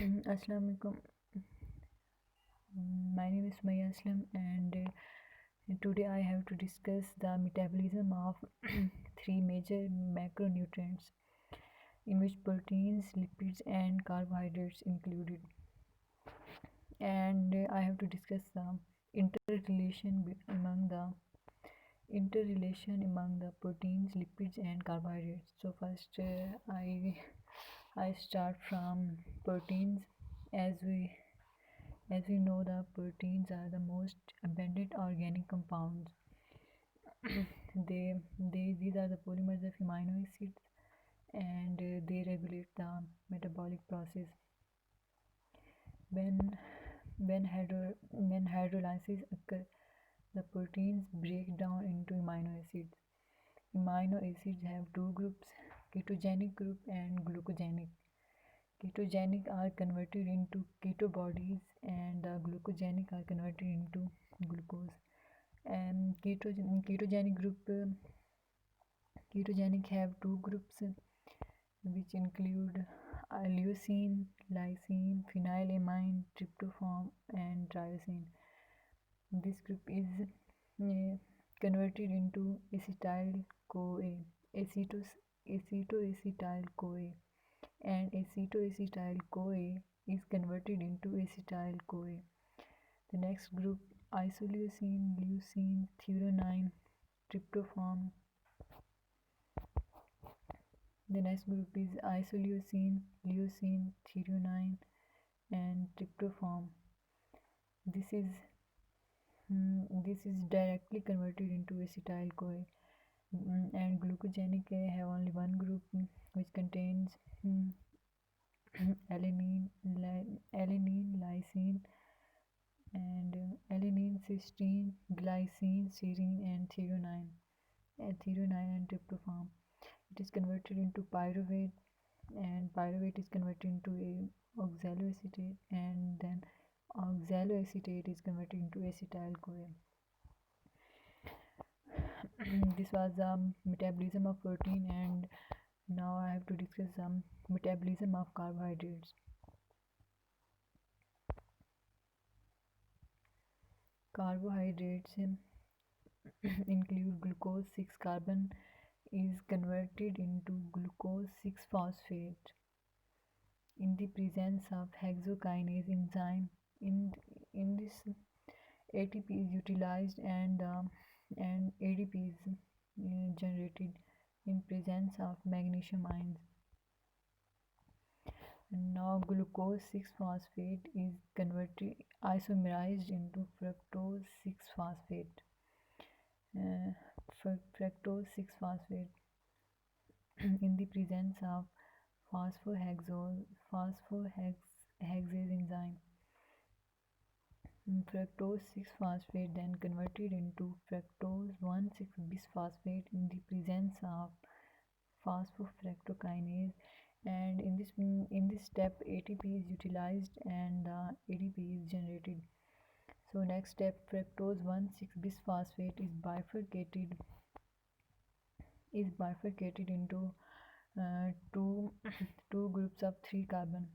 Assalamu alaikum. My name is Maya Aslam, and today I have to discuss the metabolism of three major macronutrients, in which proteins, lipids, and carbohydrates included. And I have to discuss the interrelation among the proteins, lipids, and carbohydrates. So first, I start from proteins. As we know, the proteins are the most abundant organic compounds. These are the polymers of amino acids, and they regulate the metabolic process. When when hydrolysis occurs, the proteins break down into amino acids. Amino acids have two groups: ketogenic group and glucogenic. Ketogenic are converted into keto bodies, and the glucogenic are converted into glucose. And ketogenic have two groups, which include leucine, lysine, phenylamine, tryptophan, and tyrosine. This group is converted into acetyl CoA, acetoacetyl CoA, and acetoacetyl CoA is converted into acetyl CoA. The next group, isoleucine, leucine, threonine, tryptophan. The next group is isoleucine, leucine, threonine, and tryptophan. This is directly converted into acetyl CoA. And glucogenic have only one group, which contains alanine, lysine, and alanine, cysteine, glycine, serine, and threonine, and tryptophan. It is converted into pyruvate, and pyruvate is converted into a oxaloacetate, and then oxaloacetate is converted into acetyl CoA. This was the metabolism of protein, and now I have to discuss some metabolism of carbohydrates. Carbohydrates include glucose 6-carbon is converted into glucose 6-phosphate in the presence of hexokinase enzyme. In this, ATP is utilized, and ADP is generated in presence of magnesium ions. Now glucose 6-phosphate is converted isomerized into fructose 6-phosphate. Fructose 6-phosphate in the presence of phosphohexase enzyme. Fructose 6-phosphate then converted into fructose 1,6-bisphosphate in the presence of phosphofructokinase, and in this step ATP is utilized, and ADP is generated. So next step, fructose 1,6-bisphosphate is bifurcated into two groups of 3-carbon.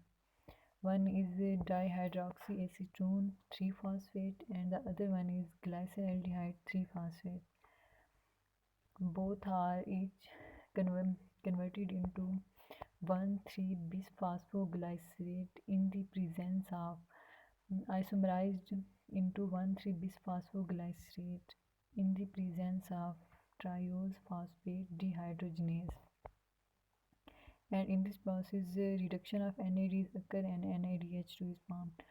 One is dihydroxyacetone 3-phosphate, and the other one is glyceraldehyde 3-phosphate. Both are each converted into 1,3-bisphosphoglycerate in the presence of isomerized into 1,3-bisphosphoglycerate in the presence of triose phosphate dehydrogenase. And in this process, reduction of NADs occur and NADH2 is formed.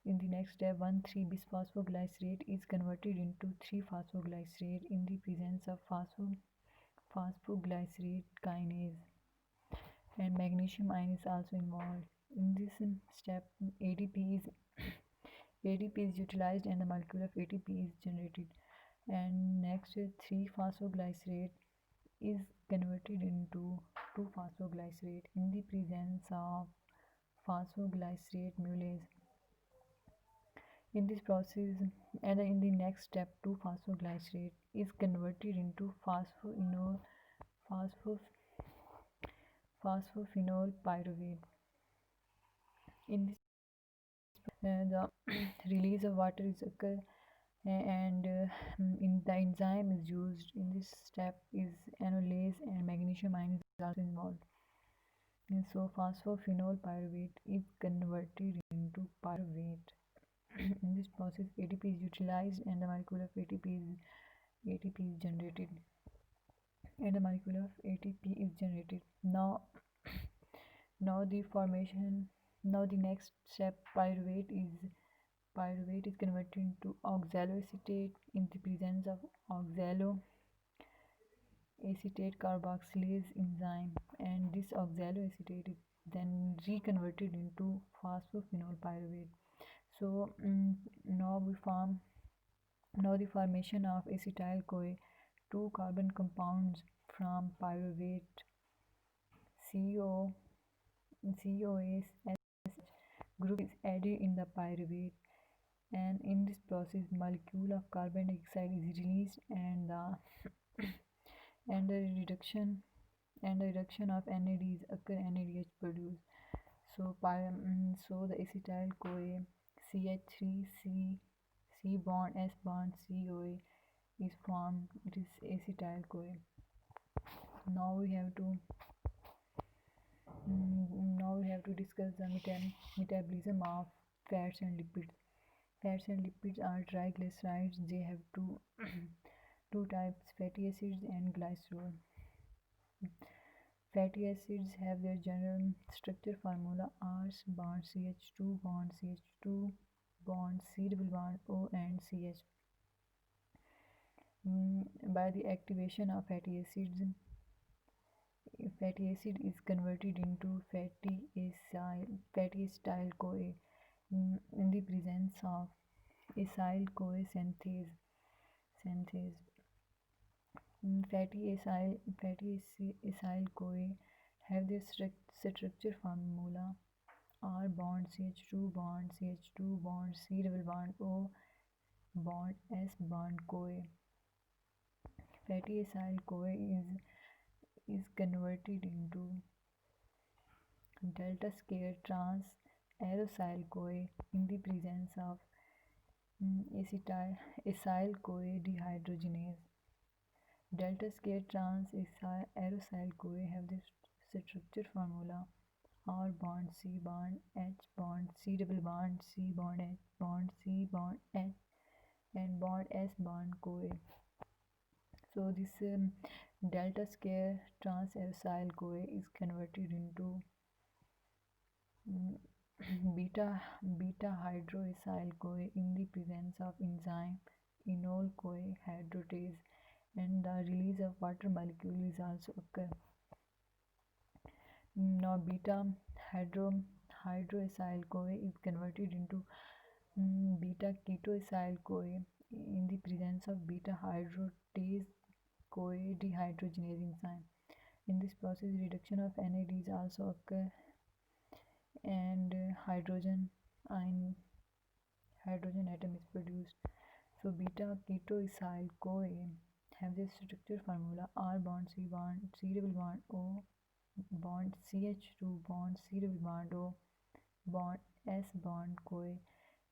In the next step, 1,3-bisphosphoglycerate is converted into 3-phosphoglycerate in the presence of phosphoglycerate kinase, and magnesium ion is also involved. In this step, ADP is utilized, and the molecule of ATP is generated. And next, 3-phosphoglycerate is converted into 2-phosphoglycerate in the presence of phosphoglycerate mulase. In this process, and in the next step, 2-phosphoglycerate is converted into phosphophenol pyruvate. In this The release of water is occur, and in the enzyme is used in this step is enolase, and magnesium ion is also involved. And so phosphophenol pyruvate is converted into pyruvate. In this process, ATP is utilized and the molecule of ATP is generated. And the molecule of ATP is generated. Now the formation. Now the next step, pyruvate is converted into oxaloacetate in the presence of oxaloacetate carboxylase enzyme, and this oxaloacetate is then reconverted into phosphophenol pyruvate. So now the formation of acetyl CoA, two carbon compounds from pyruvate CO COAS group is added in the pyruvate, and in this process molecule of carbon dioxide is released, and the reduction of NADs occur, NADH produced. So the acetyl CoA CH3 C bond S bond COA is formed. It is acetyl CoA. Now we have to discuss the metabolism of fats and lipids. Fats and lipids are triglycerides. They have two types, fatty acids and glycerol. Fatty acids have their general structure formula R bond CH2 bond CH2 bond C double bond O and CH. By the activation of fatty acid is converted into fatty acyl CoA in the presence of acyl CoA synthase. Fatty acyl CoA have their structure formula R bond CH2 bond CH2 bond C double bond O bond S bond CoA. Fatty acyl CoA is converted into delta square trans aryl CoA in the presence of acyl CoA dehydrogenase. Delta square trans aryl CoA have the structure formula R bond C bond H bond C double bond C bond H bond C bond H and bond S bond CoA. So this delta square trans aryl CoA is converted into beta hydroacyl CoA in the presence of enzyme enol CoA hydratase, and the release of water molecule is also occur. Now beta hydroacyl CoA is converted into beta ketoacyl CoA in the presence of beta hydratase CoA dehydrogenase enzyme. In this process, reduction of NADs also occur, and hydrogen atom is produced. So beta ketoacyl CoA have this structure formula R bond C bond C double bond O bond CH2 bond C double bond O bond S bond CoA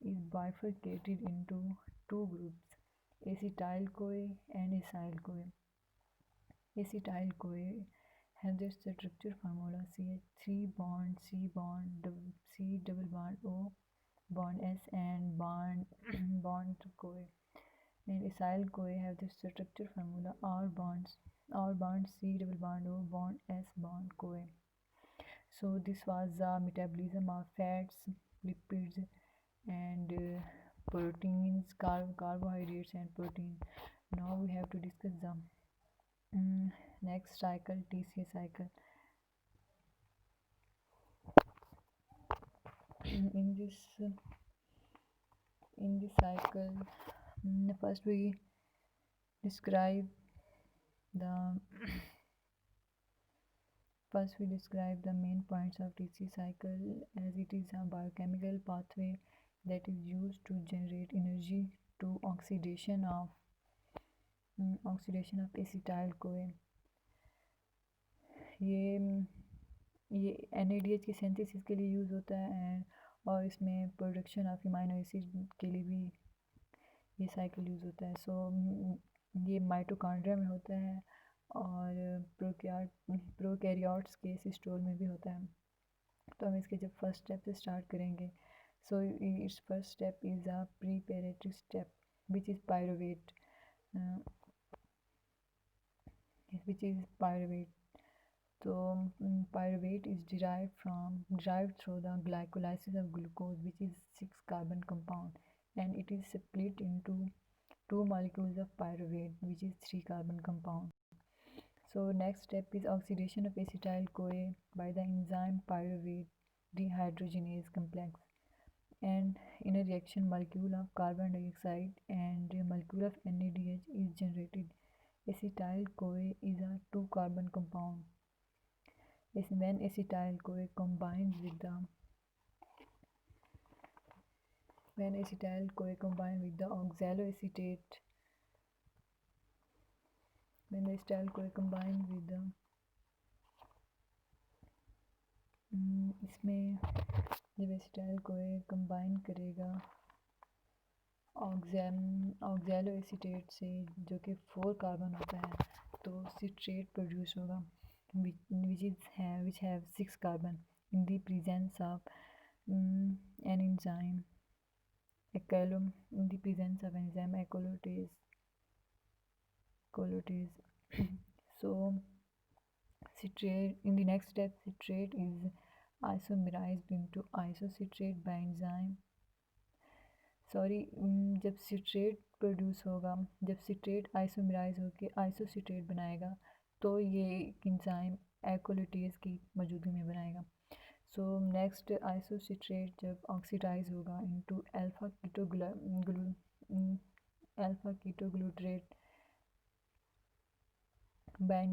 is bifurcated into two groups, acetyl CoA and acyl CoA. Acetyl CoA have their structure formula CH3 bond C bond C double bond O bond S and bond CoA. And acyl CoA have the structure formula R bond C double bond O bond S bond CoA. So this was the metabolism of fats, lipids, and proteins, carbohydrates and protein. Now we have to discuss the next cycle, TCA cycle. in this cycle, first we describe the main points of TCA cycle, as it is a biochemical pathway that is used to generate energy to oxidation of acetyl CoA. ये NADH की synthesis के लिए use होता है, और इसमें production of amino acid के लिए भी ये साइकिल यूज़ होता है। सो ये माइटोकॉन्ड्रिया में होता है और प्रोकैरियोट्स के सिस्टोल में भी होता है। तो हम इसके जब फर्स्ट स्टेप से स्टार्ट करेंगे, so it's first step is a preparatory step which is pyruvate So pyruvate is derived through the glycolysis of glucose, which is 6-carbon compound, and it is split into 2 molecules of pyruvate, which is 3-carbon compound. So next step is oxidation of acetyl-CoA by the enzyme pyruvate dehydrogenase complex, and in a reaction molecule of carbon dioxide and a molecule of NADH is generated. Acetyl-CoA is a 2-carbon compound. When acetyl-CoA combines with the oxaloacetate, इसमें जब acetyl-CoA combine करेगा ऑक्सैलोएसीटेट से जो कि 4 carbon होता है, तो citrate produce होगा which have 6 carbon in the presence of an enzyme colotase. So citrate, in the next step, citrate is isomerized into isocitrate by enzyme. जब सिट्रेट आइसोमेराइज होकर आइसोसिट्रेट बनाएगा तो ये एंजाइम एक्लोटेज की मौजूदगी में बनाएगा। सो नेक्स्ट आइसोसिट्रेट जब ऑक्सीडाइज होगा into alpha ketoglutarate bye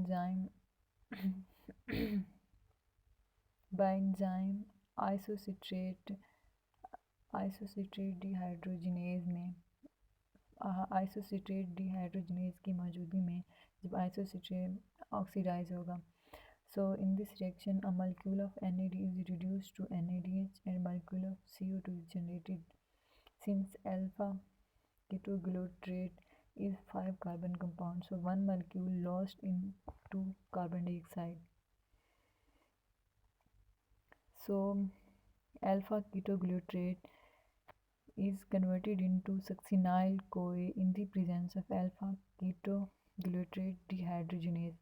enzyme isocitrate dehydrogenase की मौजूदगी में जब आइसोसिट्रेट ऑक्सीडाइज होगा, so in this reaction a molecule of NAD is reduced to NADH and a molecule of CO2 is generated. Since alpha ketoglutarate is 5-carbon compound, so one molecule lost in 2 carbon dioxide. So alpha ketoglutarate is converted into succinyl-CoA in the presence of alpha ketoglutarate dehydrogenase,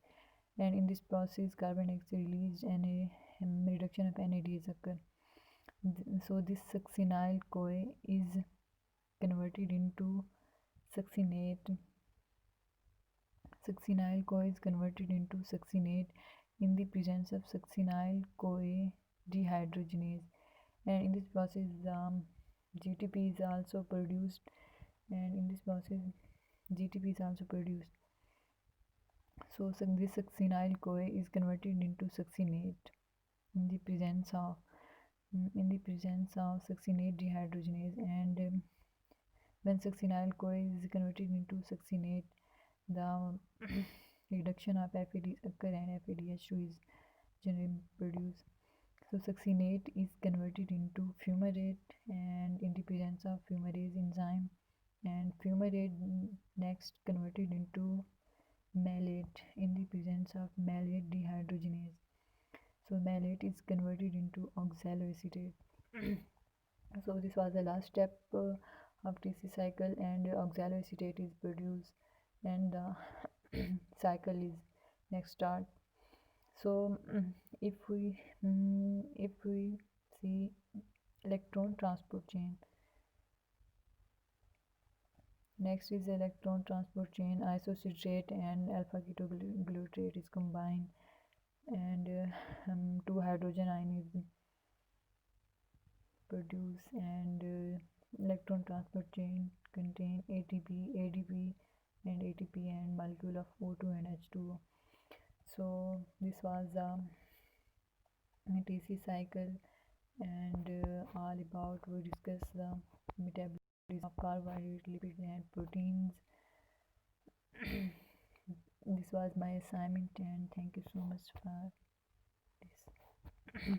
and in this process carbon dioxide released and a reduction of NADH occur. So this succinyl-CoA is converted into succinate. Succinyl-CoA is converted into succinate in the presence of succinyl-CoA dehydrogenase, and in this process GTP is also produced, So this succinyl-CoA is converted into succinate in the presence of succinate dehydrogenase, and when succinyl-CoA is converted into succinate, the reduction of FADs occur and FADH2 is generally produced. So succinate is converted into fumarate and in the presence of fumarase enzyme, and fumarate next converted into malate in the presence of malate dehydrogenase. So malate is converted into oxaloacetate. So this was the last step of TC cycle, and oxaloacetate is produced and the cycle is next start. So if we see electron transport chain, next is electron transport chain. Isocitrate and alpha ketoglutarate is combined, and 2 hydrogen ion is produced, and electron transport chain contain ATP, ADP and ATP and molecule of O2 and H2O. So this was the TC cycle, and all about we discuss the metabolism of carbohydrates, lipids and proteins. This was my assignment, and thank you so much for this.